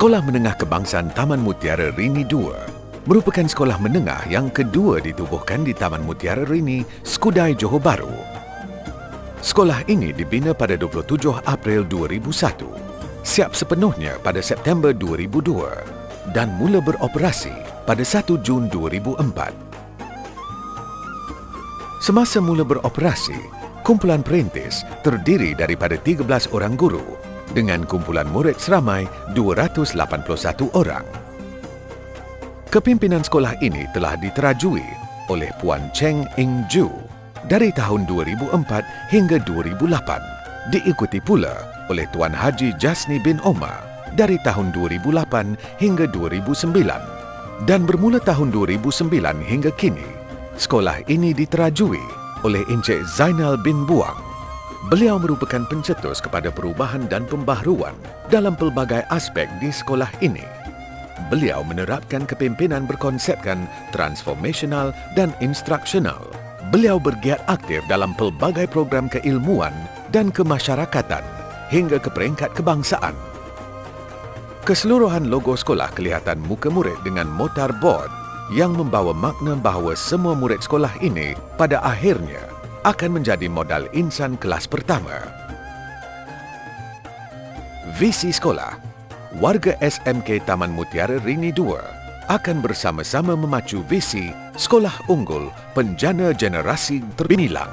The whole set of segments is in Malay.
Sekolah Menengah Kebangsaan Taman Mutiara Rini II merupakan sekolah menengah yang kedua ditubuhkan di Taman Mutiara Rini, Skudai, Johor Bahru. Sekolah ini dibina pada 27 April 2001, siap sepenuhnya pada September 2002 dan mula beroperasi pada 1 Jun 2004. Semasa mula beroperasi, kumpulan perintis terdiri daripada 13 orang guru dengan kumpulan murid seramai 281 orang. Kepimpinan sekolah ini telah diterajui oleh Puan Cheng Ing Ju dari tahun 2004 hingga 2008, diikuti pula oleh Tuan Haji Jasni bin Omar dari tahun 2008 hingga 2009, dan bermula tahun 2009 hingga kini, sekolah ini diterajui oleh Encik Zainal bin Buang. Beliau merupakan pencetus kepada perubahan dan pembaharuan dalam pelbagai aspek di sekolah ini. Beliau menerapkan kepimpinan berkonsepkan transformational dan instruksional. Beliau bergiat aktif dalam pelbagai program keilmuan dan kemasyarakatan hingga ke peringkat kebangsaan. Keseluruhan logo sekolah kelihatan muka murid dengan mortar board yang membawa makna bahawa semua murid sekolah ini pada akhirnya akan menjadi modal insan kelas pertama. Visi sekolah, warga SMK Taman Mutiara Rini II akan bersama-sama memacu visi Sekolah Unggul Penjana Generasi Terbilang.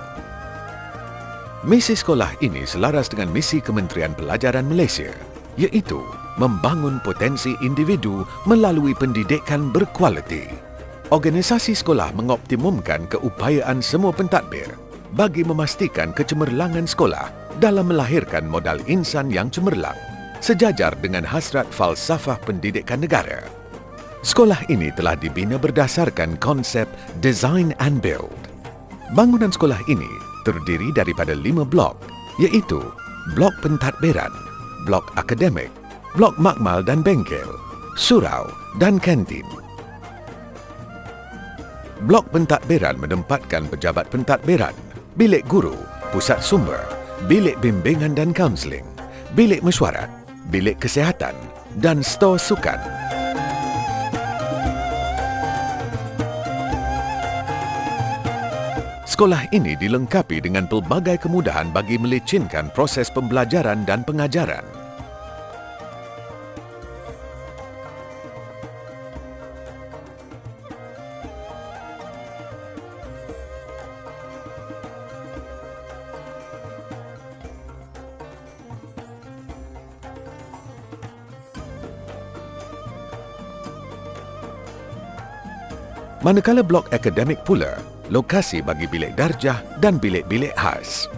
Misi sekolah ini selaras dengan misi Kementerian Pelajaran Malaysia, iaitu membangun potensi individu melalui pendidikan berkualiti. Organisasi sekolah mengoptimumkan keupayaan semua pentadbir bagi memastikan kecemerlangan sekolah dalam melahirkan modal insan yang cemerlang, sejajar dengan hasrat falsafah pendidikan negara. Sekolah ini telah dibina berdasarkan konsep Design and Build. Bangunan sekolah ini terdiri daripada 5 blok, iaitu blok pentadbiran, blok akademik, blok makmal dan bengkel, surau dan kantin. Blok pentadbiran menempatkan pejabat pentadbiran, bilik guru, pusat sumber, bilik bimbingan dan kaunseling, bilik mesyuarat, bilik kesihatan dan stor sukan. Sekolah ini dilengkapi dengan pelbagai kemudahan bagi melicinkan proses pembelajaran dan pengajaran. Manakala blok akademik pula, lokasi bagi bilik darjah dan bilik-bilik khas.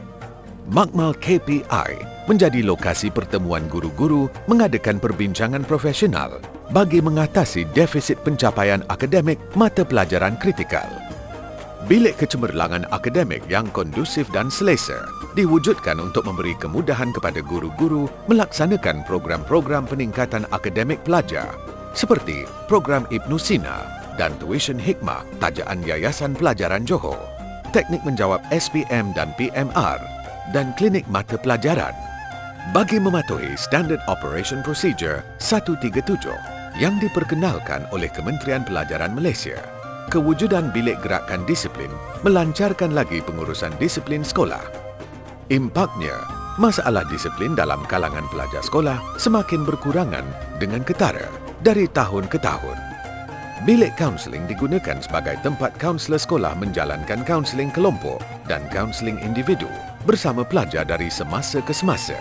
Makmal KPI menjadi lokasi pertemuan guru-guru mengadakan perbincangan profesional bagi mengatasi defisit pencapaian akademik mata pelajaran kritikal. Bilik kecemerlangan akademik yang kondusif dan selesa diwujudkan untuk memberi kemudahan kepada guru-guru melaksanakan program-program peningkatan akademik pelajar seperti program Ibnu Sina dan tuition hikmah tajaan Yayasan Pelajaran Johor, teknik menjawab SPM dan PMR, dan klinik mata pelajaran. Bagi mematuhi Standard Operation Procedure 137 yang diperkenalkan oleh Kementerian Pelajaran Malaysia, kewujudan bilik gerakan disiplin melancarkan lagi pengurusan disiplin sekolah. Impaknya, masalah disiplin dalam kalangan pelajar sekolah semakin berkurangan dengan ketara dari tahun ke tahun. Bilik kaunseling digunakan sebagai tempat kaunselor sekolah menjalankan kaunseling kelompok dan kaunseling individu bersama pelajar dari semasa ke semasa.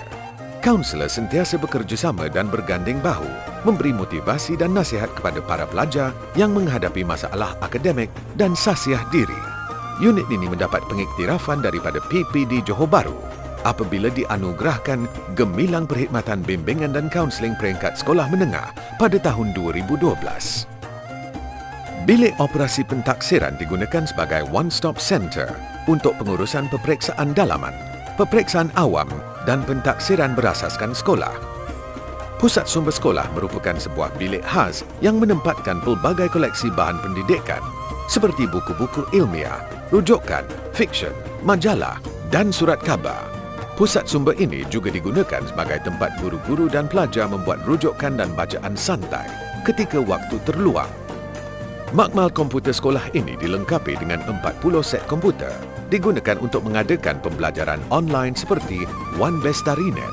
Kaunselor sentiasa bekerjasama dan berganding bahu, memberi motivasi dan nasihat kepada para pelajar yang menghadapi masalah akademik dan sasiah diri. Unit ini mendapat pengiktirafan daripada PPD Johor Bahru apabila dianugerahkan Gemilang Perkhidmatan Bimbingan dan Kaunseling Peringkat Sekolah Menengah pada tahun 2012. Bilik operasi pentaksiran digunakan sebagai one-stop center untuk pengurusan peperiksaan dalaman, peperiksaan awam dan pentaksiran berasaskan sekolah. Pusat sumber sekolah merupakan sebuah bilik khas yang menempatkan pelbagai koleksi bahan pendidikan seperti buku-buku ilmiah, rujukan, fiksyen, majalah dan surat khabar. Pusat sumber ini juga digunakan sebagai tempat guru-guru dan pelajar membuat rujukan dan bacaan santai ketika waktu terluang. Makmal komputer sekolah ini dilengkapi dengan 40 set komputer digunakan untuk mengadakan pembelajaran online seperti One Bestarinet.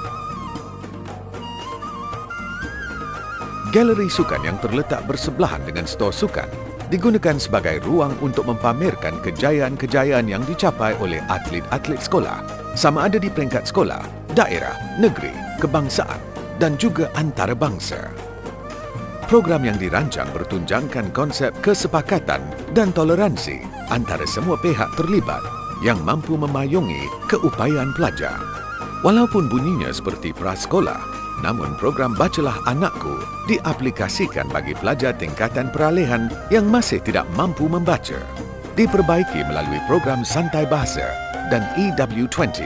Galeri sukan yang terletak bersebelahan dengan stor sukan digunakan sebagai ruang untuk mempamerkan kejayaan-kejayaan yang dicapai oleh atlet-atlet sekolah, sama ada di peringkat sekolah, daerah, negeri, kebangsaan dan juga antarabangsa. Program yang dirancang bertunjangkan konsep kesepakatan dan toleransi antara semua pihak terlibat yang mampu memayungi keupayaan pelajar. Walaupun bunyinya seperti prasekolah, namun program Bacalah Anakku diaplikasikan bagi pelajar tingkatan peralihan yang masih tidak mampu membaca. Diperbaiki melalui program Santai Bahasa dan EW20.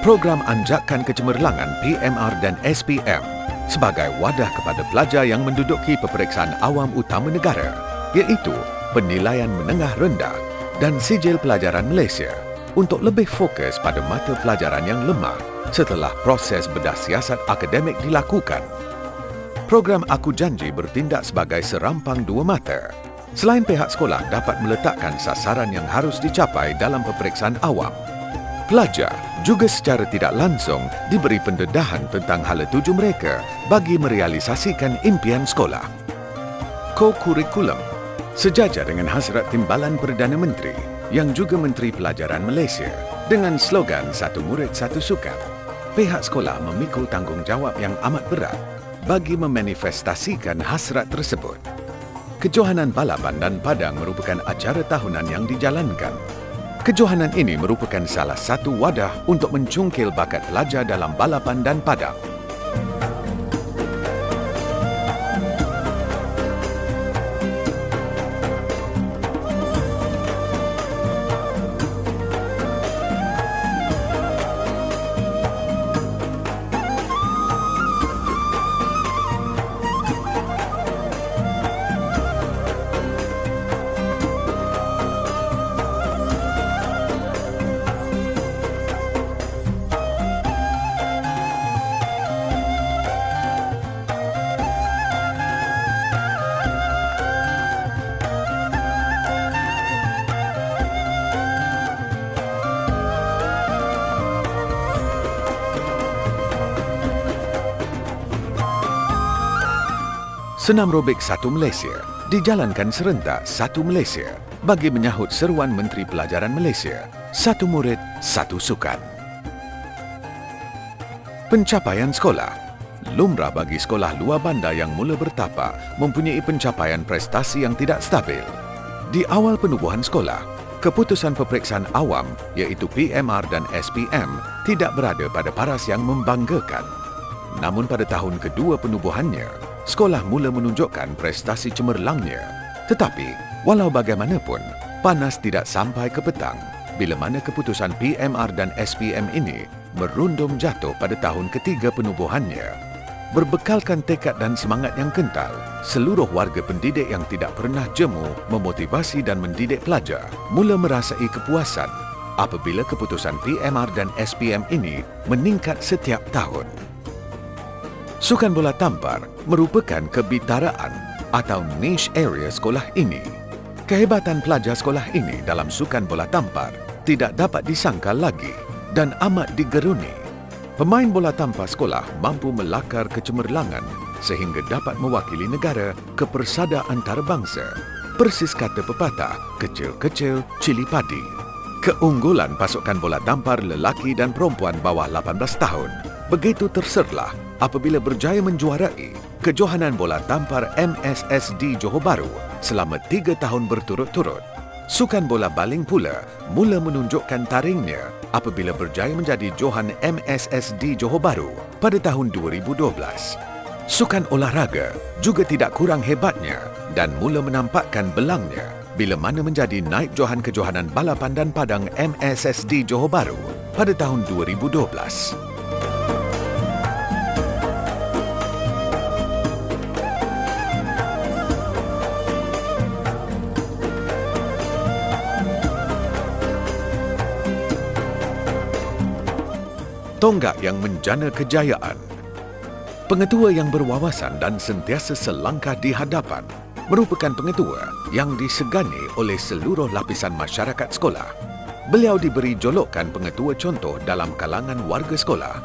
Program Anjakan Kecemerlangan PMR dan SPM sebagai wadah kepada pelajar yang menduduki peperiksaan awam utama negara, iaitu penilaian menengah rendah dan sijil pelajaran Malaysia untuk lebih fokus pada mata pelajaran yang lemah setelah proses bedah siasat akademik dilakukan. Program Aku Janji bertindak sebagai serampang dua mata. Selain pihak sekolah dapat meletakkan sasaran yang harus dicapai dalam peperiksaan awam, pelajar juga secara tidak langsung diberi pendedahan tentang hala tuju mereka bagi merealisasikan impian sekolah. Co-kurikulum sejajar dengan hasrat Timbalan Perdana Menteri yang juga Menteri Pelajaran Malaysia dengan slogan Satu Murid Satu Sukan. Pihak sekolah memikul tanggungjawab yang amat berat bagi memanifestasikan hasrat tersebut. Kejohanan Balapan dan Padang merupakan acara tahunan yang dijalankan. Kejohanan ini merupakan salah satu wadah untuk mencungkil bakat pelajar dalam balapan dan padang. Senam robik Satu Malaysia dijalankan serentak Satu Malaysia bagi menyahut seruan Menteri Pelajaran Malaysia, Satu Murid, Satu Sukan. Pencapaian sekolah. Lumrah bagi sekolah luar bandar yang mula bertapak mempunyai pencapaian prestasi yang tidak stabil. Di awal penubuhan sekolah, keputusan peperiksaan awam iaitu PMR dan SPM tidak berada pada paras yang membanggakan. Namun pada tahun kedua penubuhannya, sekolah mula menunjukkan prestasi cemerlangnya. Tetapi, walau bagaimanapun, panas tidak sampai ke petang bila mana keputusan PMR dan SPM ini merundum jatuh pada tahun ketiga penubuhannya. Berbekalkan tekad dan semangat yang kental, seluruh warga pendidik yang tidak pernah jemu memotivasi dan mendidik pelajar mula merasai kepuasan apabila keputusan PMR dan SPM ini meningkat setiap tahun. Sukan bola tampar merupakan kebitaraan atau niche area sekolah ini. Kehebatan pelajar sekolah ini dalam sukan bola tampar tidak dapat disangkal lagi dan amat digeruni. Pemain bola tampar sekolah mampu melakar kecemerlangan sehingga dapat mewakili negara ke persada antarabangsa. Persis kata pepatah, kecil-kecil cili padi. Keunggulan pasukan bola tampar lelaki dan perempuan bawah 18 tahun begitu terserlah apabila berjaya menjuarai kejohanan bola tampar MSSD Johor Bahru selama 3 tahun berturut-turut. Sukan bola baling pula mula menunjukkan taringnya apabila berjaya menjadi johan MSSD Johor Bahru pada tahun 2012. Sukan olahraga juga tidak kurang hebatnya dan mula menampakkan belangnya bila mana menjadi naib johan kejohanan balapan dan padang MSSD Johor Bahru pada tahun 2012. tonggak yang menjana kejayaan. Pengetua yang berwawasan dan sentiasa selangkah di hadapan merupakan pengetua yang disegani oleh seluruh lapisan masyarakat sekolah. Beliau diberi jolokan pengetua contoh dalam kalangan warga sekolah.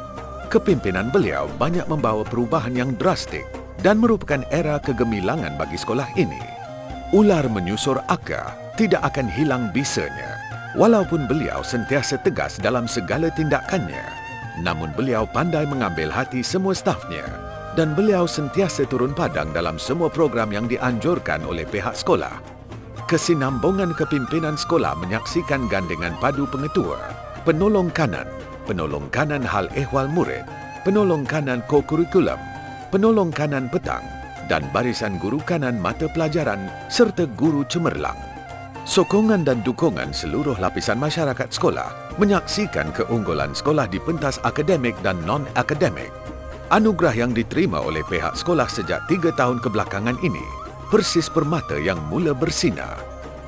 Kepimpinan beliau banyak membawa perubahan yang drastik dan merupakan era kegemilangan bagi sekolah ini. Ular menyusur akar tidak akan hilang bisanya. Walaupun beliau sentiasa tegas dalam segala tindakannya, namun beliau pandai mengambil hati semua stafnya dan beliau sentiasa turun padang dalam semua program yang dianjurkan oleh pihak sekolah. Kesinambungan kepimpinan sekolah menyaksikan gandengan padu pengetua, penolong kanan hal ehwal murid, penolong kanan ko-kurikulum, penolong kanan petang, dan barisan guru kanan mata pelajaran serta guru cemerlang. Sokongan dan dukungan seluruh lapisan masyarakat sekolah menyaksikan keunggulan sekolah di pentas akademik dan non-akademik. Anugerah yang diterima oleh pihak sekolah sejak 3 tahun kebelakangan ini persis permata yang mula bersinar.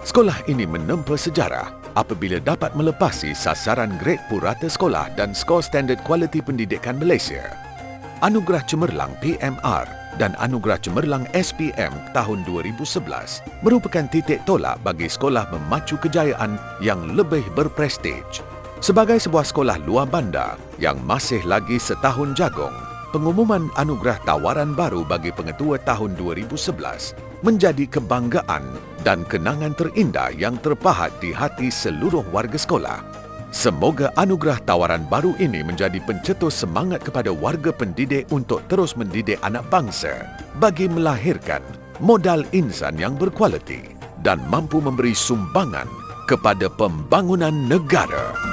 Sekolah ini menempa sejarah apabila dapat melepasi sasaran grade purata sekolah dan skor standard kualiti pendidikan Malaysia. Anugerah Cemerlang PMR dan Anugerah Cemerlang SPM tahun 2011 merupakan titik tolak bagi sekolah memacu kejayaan yang lebih berprestij. Sebagai sebuah sekolah luar bandar yang masih lagi setahun jagung, pengumuman anugerah tawaran baru bagi pengetua tahun 2011 menjadi kebanggaan dan kenangan terindah yang terpahat di hati seluruh warga sekolah. Semoga anugerah tawaran baru ini menjadi pencetus semangat kepada warga pendidik untuk terus mendidik anak bangsa bagi melahirkan modal insan yang berkualiti dan mampu memberi sumbangan kepada pembangunan negara.